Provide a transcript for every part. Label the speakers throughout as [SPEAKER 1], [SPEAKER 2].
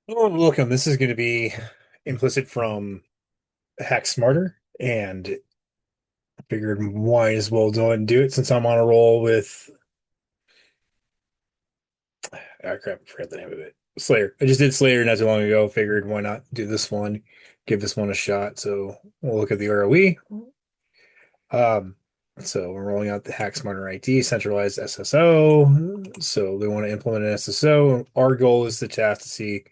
[SPEAKER 1] Oh, welcome. This is going to be implicit from Hack Smarter, and I figured might as well go ahead and do it since I'm on a roll with crap, I forgot the name of it. Slayer. I just did Slayer not too long ago. Figured why not do this one, give this one a shot. So we'll look at the ROE. Um, so we're rolling out the Hack Smarter ID centralized SSO. So they want to implement an SSO. Our goal is to task to see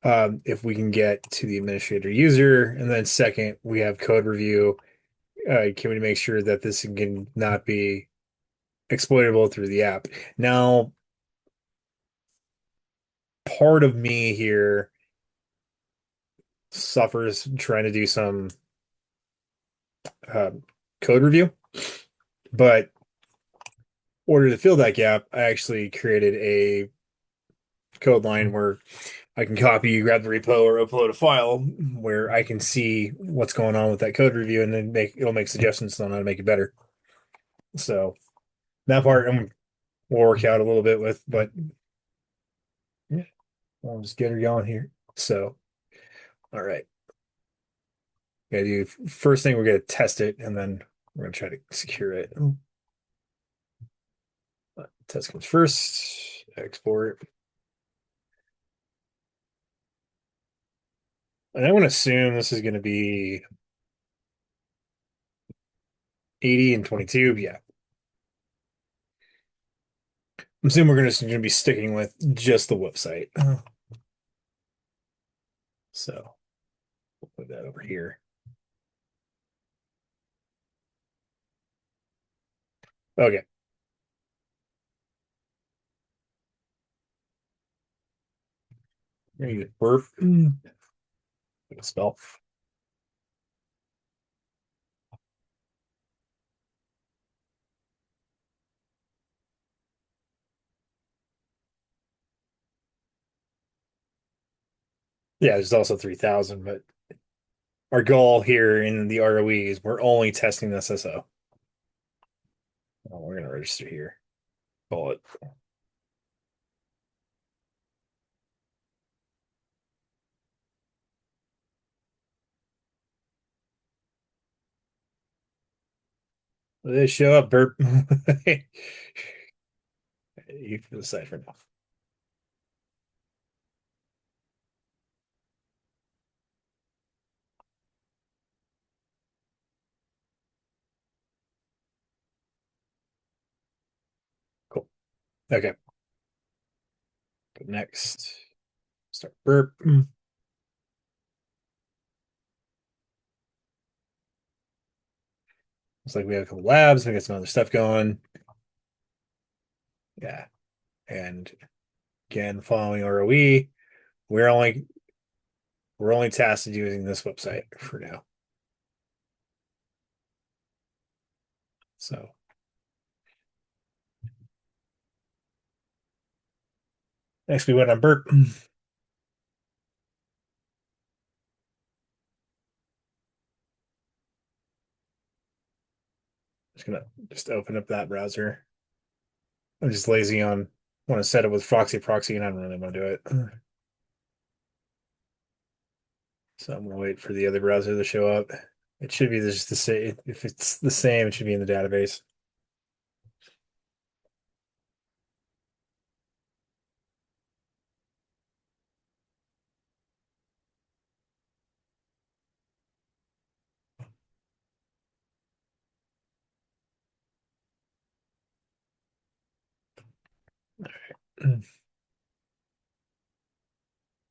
[SPEAKER 1] if we can get to the administrator user, and then second, we have code review. Can we make sure that this can not be exploitable through the app? Now, part of me here suffers trying to do some uh, code review, but in order to fill that gap, I actually created a code line where I can copy, grab the repo, or upload a file where I can see what's going on with that code review, and then it'll make suggestions on how to make it better. So that part we'll work out a little bit with, but yeah, I'll just get her going here. So, all right. Gotta do first thing, we're gonna test it and then we're gonna try to secure it. Test comes first, export. And I want to assume this is gonna be 80 and 22. Yeah. I'm assuming we're gonna be sticking with just the website. So we'll put that over here. Okay. There you go. Burp. Spell. Yeah, there's also 3,000, but our goal here in the ROE is we're only testing the SSO. Oh, we're gonna register here. Call it. They show up, burp. You can decide for now. Cool. Okay. Go next. Start burp. Looks like we have a couple labs. We got some other stuff going. Yeah. And again, following ROE, we're only we're only tasked with using this website for now. So next we went on burp. Just gonna just open up that browser. I'm just lazy on want to set it with proxy, and I don't really want to do it. So I'm gonna wait for the other browser to show up. It should be just the same. If it's the same, it should be in the database.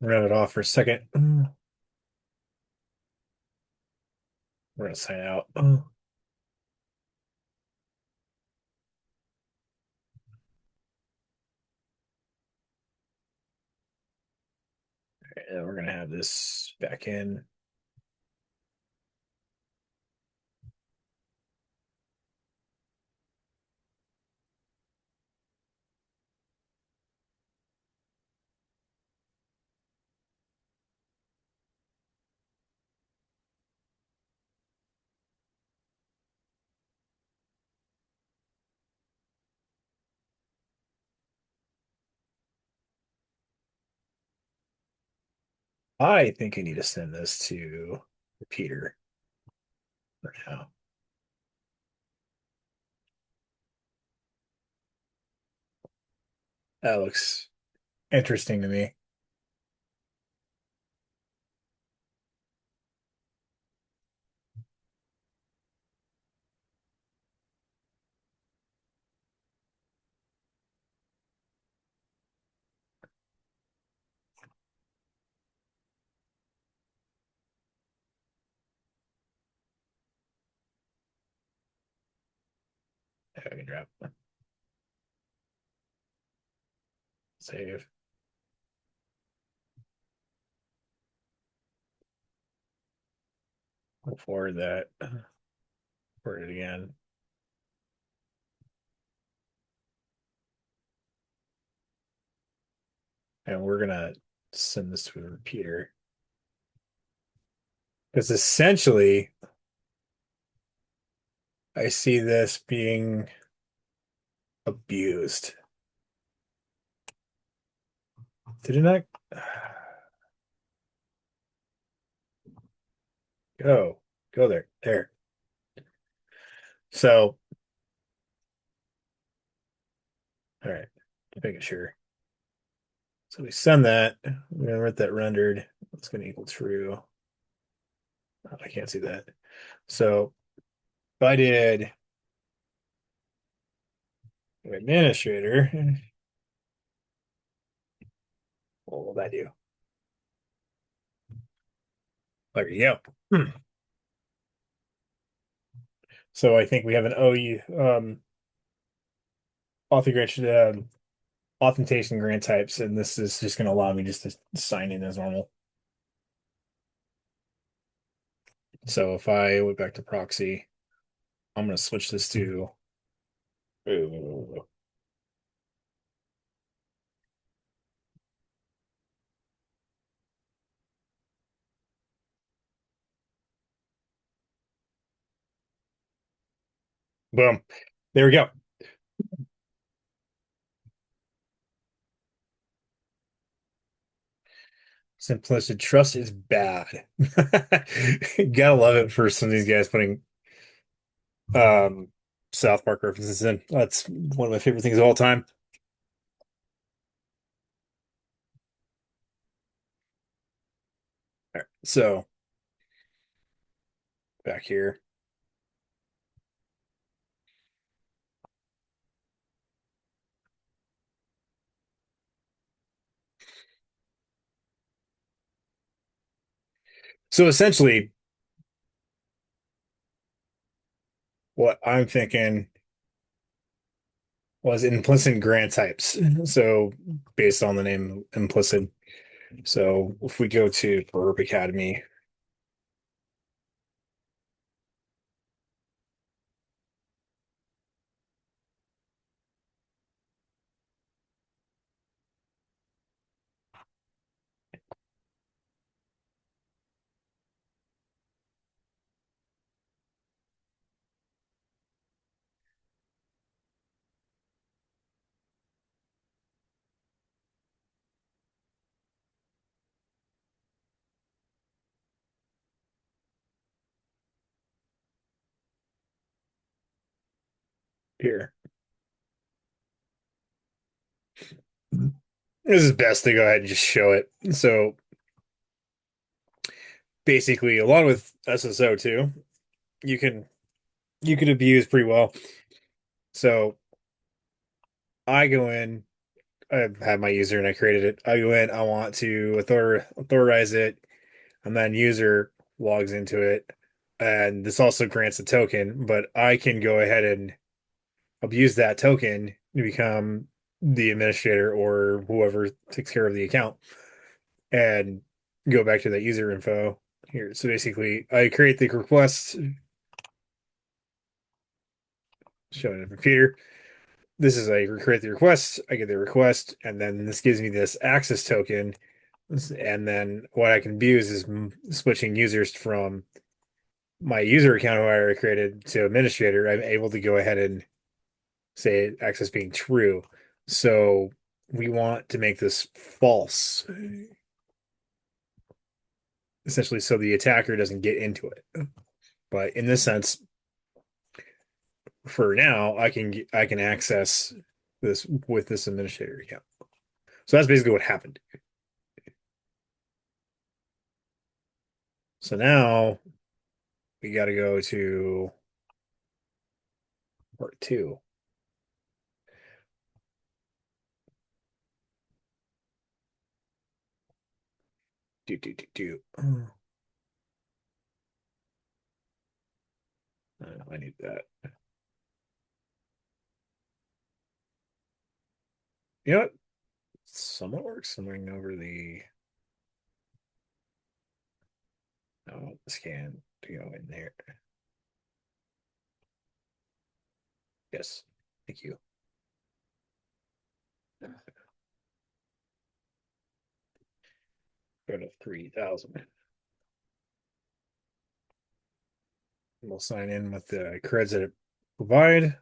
[SPEAKER 1] Round it off for a second. We're gonna sign out. And we're gonna have this back in. I think I need to send this to Peter for now. That looks interesting to me. I can drop, save, forward that, forward it again, and we're gonna send this to a repeater because essentially I see this being abused. Did it not go? Go there. There. So, all right, making sure. So we send that. We're gonna let that rendered. It's gonna equal true. Oh, I can't see that. So if I did administrator, what will that do? There you go. So I think we have an OU authentication authentication grant types, and this is just going to allow me just to sign in as normal. So if I went back to proxy, I'm going to switch this to boom. There we go. Simplistic trust is bad. Gotta love it for some of these guys putting um South Park references in. That's one of my favorite things of all time. All right, so back here. So essentially, what I'm thinking was implicit grant types. So based on the name implicit. So if we go to Verb Academy here, this is best to go ahead and just show it. So basically, along with SSO too, you can you could abuse pretty well. So I go in, I have my user and I created it. I go in, I want to authorize it, and then user logs into it. And this also grants a token, but I can go ahead and abuse that token to become the administrator or whoever takes care of the account and go back to that user info here. So basically, I create the request, showing the computer. This is I create the request, I get the request, and then this gives me this access token. And then what I can abuse is switching users from my user account who I already created to administrator. I'm able to go ahead and say access being true. So we want to make this false. essentially so the attacker doesn't get into it. But in this sense, for now, I can access this with this administrator account. So that's basically what happened. So now we got to go to part two. Do. I need that. You know what? Somewhat works. Something over the scan to go in there. Yes. Thank you. Go to 3,000. We'll sign in with the creds that it provide.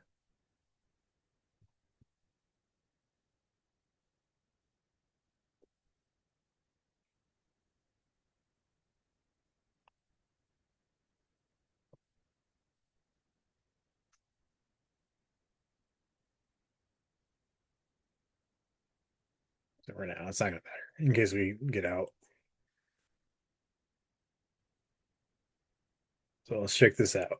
[SPEAKER 1] So right now, it's not gonna matter in case we get out. So let's check this out.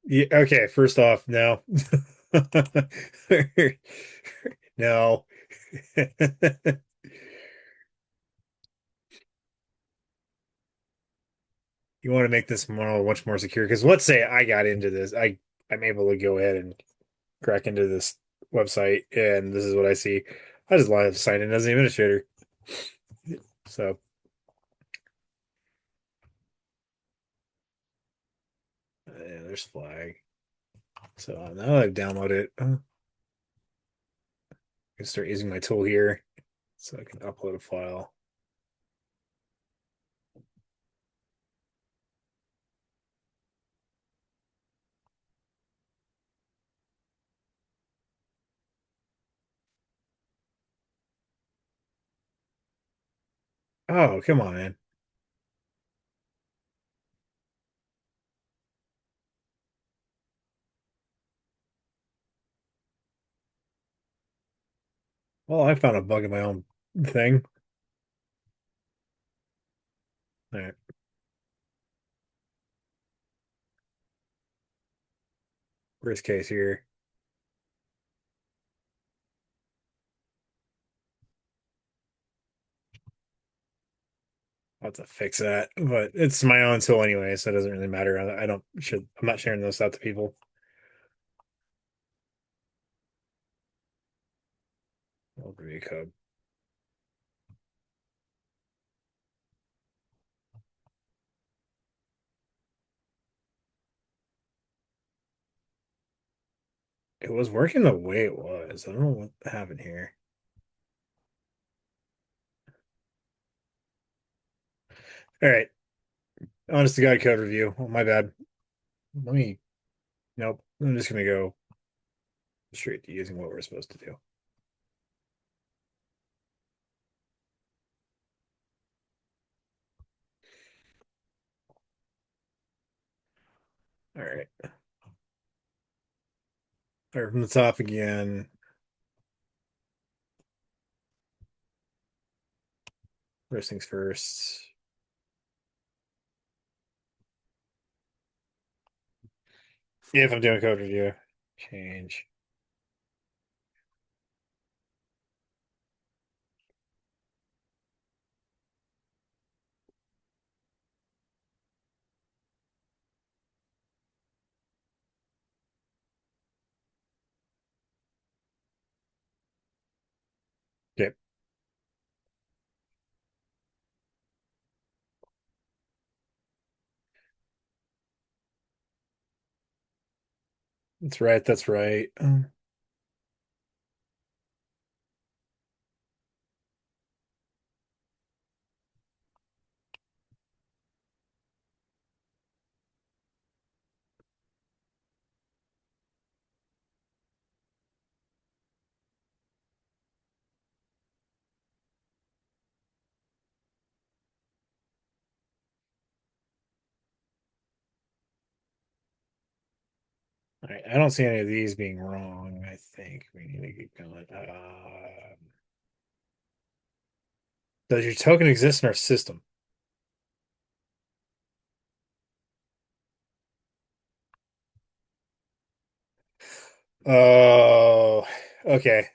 [SPEAKER 1] Yeah, okay, first off, no. No. You want to make this model much more secure because let's say I got into this, I'm able to go ahead and crack into this website and this is what I see. I just want to sign in as the administrator. So yeah, there's flag. So now that I've downloaded it, I can start using my tool here so I can upload a file. Oh, come on, man. Well, I found a bug in my own thing. All right. Worst case here. I'll have to fix that, but it's my own tool anyway, so it doesn't really matter. I don't should I'm not sharing those out to people. I'll give you a code. It was working the way it was. I don't know what happened here. All right. Honest to God code review. Oh, my bad. Let me nope. I'm just gonna go straight to using what we're supposed to do. All right. Start from the top again. First things first. If I'm doing code review, change. Okay. That's right. That's right. All right, I don't see any of these being wrong. I think we need to keep going. Does your token exist in our system? Oh, okay.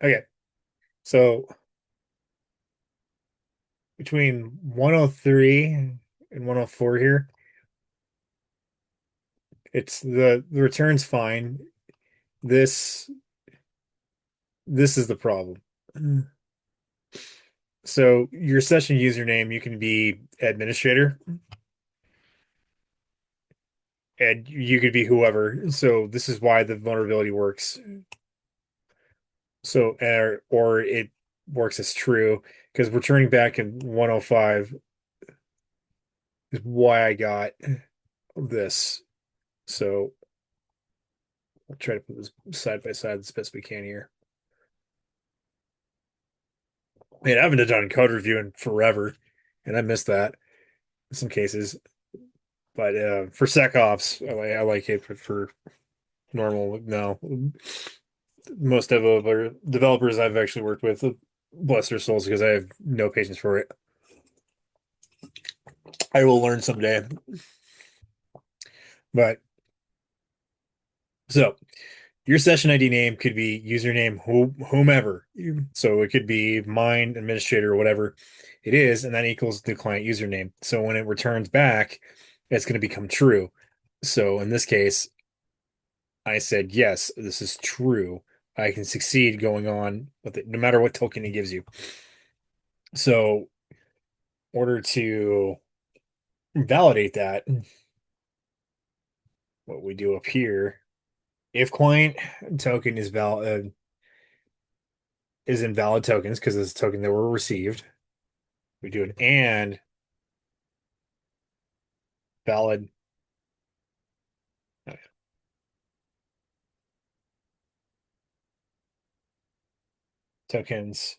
[SPEAKER 1] Okay. So between 103 and 104 here, it's the return's fine. This this is the problem. So your session username, you can be administrator and you could be whoever. So this is why the vulnerability works. So or it works as true because returning back in 105 is why I got this. So I'll try to put this side by side as best we can here. Man, I haven't done code review in forever, and I missed that in some cases. But for SecOps, I like it. But for normal, no. Most developers I've actually worked with, bless their souls, because I have no patience for it. I will learn someday. But so your session ID name could be username whomever. So it could be mine, administrator, or whatever it is, and that equals the client username. So when it returns back, it's going to become true. So in this case, I said, yes, this is true. I can succeed going on with it, no matter what token it gives you. So, in order to validate that, what we do up here, if client token is valid is invalid tokens because it's a token that were received, we do an and valid tokens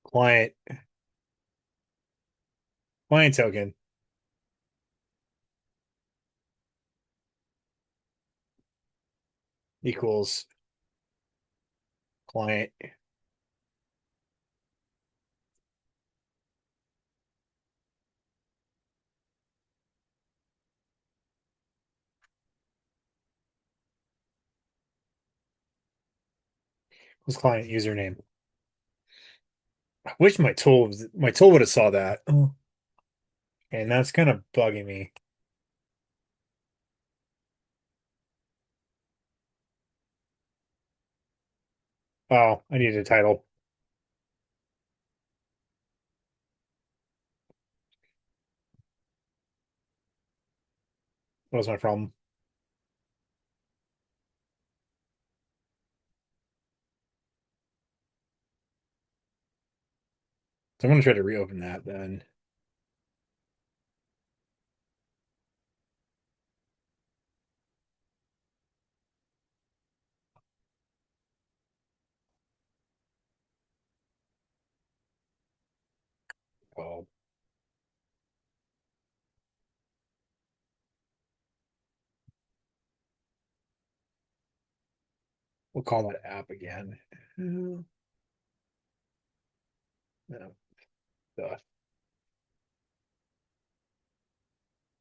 [SPEAKER 1] client client token equals client equals client username. I wish my tool would have saw that. Oh. And that's kind of bugging me. Oh, I needed a title. That was my problem. So I'm gonna try to reopen that then. Well, we'll call that app again. No,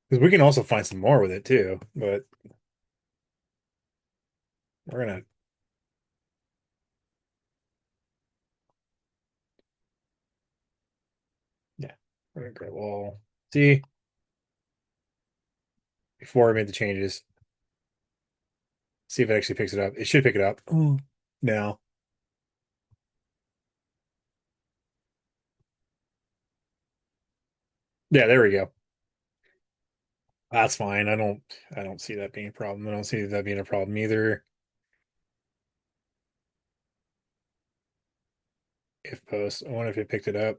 [SPEAKER 1] because we can also find some more with it too, but we're gonna yeah, we're gonna grab all see before I made the changes. See if it actually picks it up. It should pick it up. Oh, no. Yeah, there we go. That's fine. I don't see that being a problem. I don't see that being a problem either. If post, I wonder if it picked it up.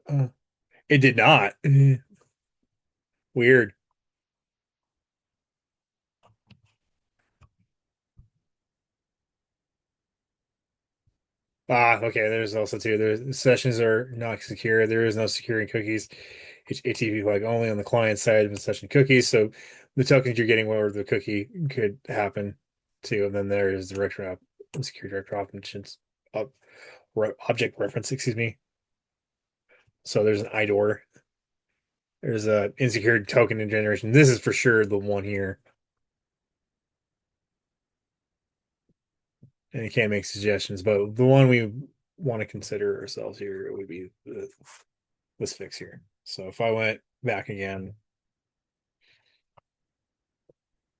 [SPEAKER 1] It did not. Weird. Ah, okay. There's also too. There's sessions are not secure. There is no securing cookies. HTTP flag only on the client side of the session cookies. So the tokens you're getting over the cookie could happen too. And then there is directory secure directory options, uh, object reference. Excuse me. So there's an IDOR. There's a insecure token in generation. This is for sure the one here. And you can't make suggestions, but the one we want to consider ourselves here would be this fix here. So if I went back again,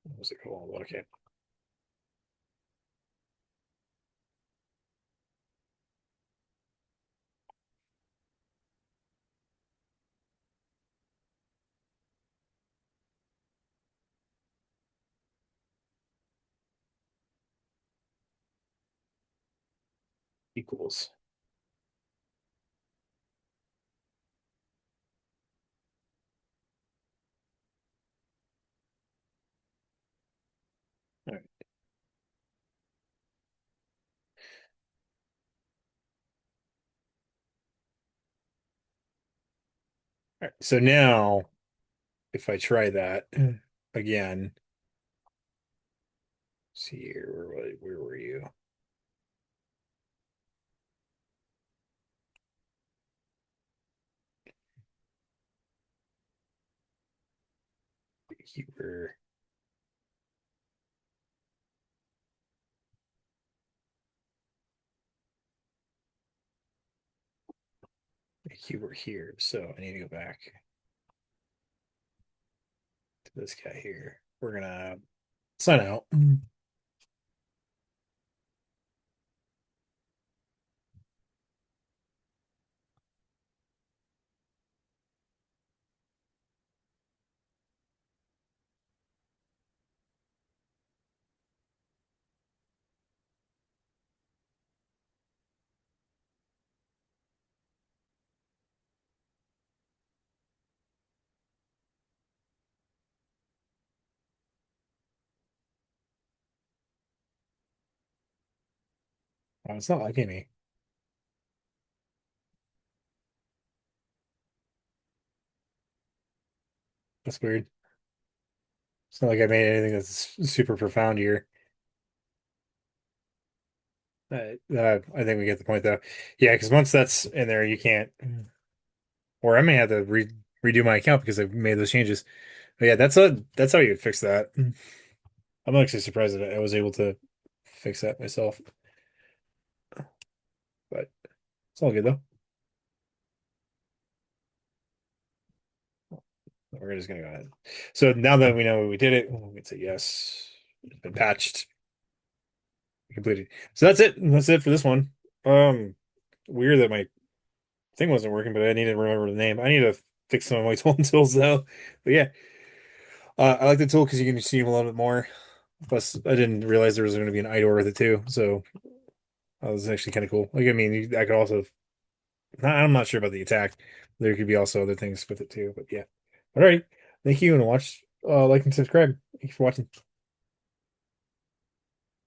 [SPEAKER 1] what was it called? Okay. Equals. All right. All right. So now if I try that again, see here, where were you? You were you were here. So I need to go back to this guy here. We're gonna sign out. Oh, it's not liking me. That's weird. It's not like I made anything that's super profound here. I think we get the point though. Yeah, because once that's in there, you can't. Or I may have to redo my account because I've made those changes. But yeah, that's how you would fix that. I'm actually surprised that I was able to fix that myself. But it's all good though. We're just gonna go ahead. So now that we know we did it, we can say yes. It's been patched, completed. So that's it. That's it for this one. Um, Weird that my thing wasn't working, but I need to remember the name. I need to fix some of my tools though. But yeah, I like the tool because you can see them a little bit more. Plus, I didn't realize there was going to be an IDOR with it too, so that was actually kind of cool. Like, I mean, I could also. I'm not sure about the attack. There could be also other things with it too, but yeah. All right, thank you, and watch, like, and subscribe. Thank you for watching.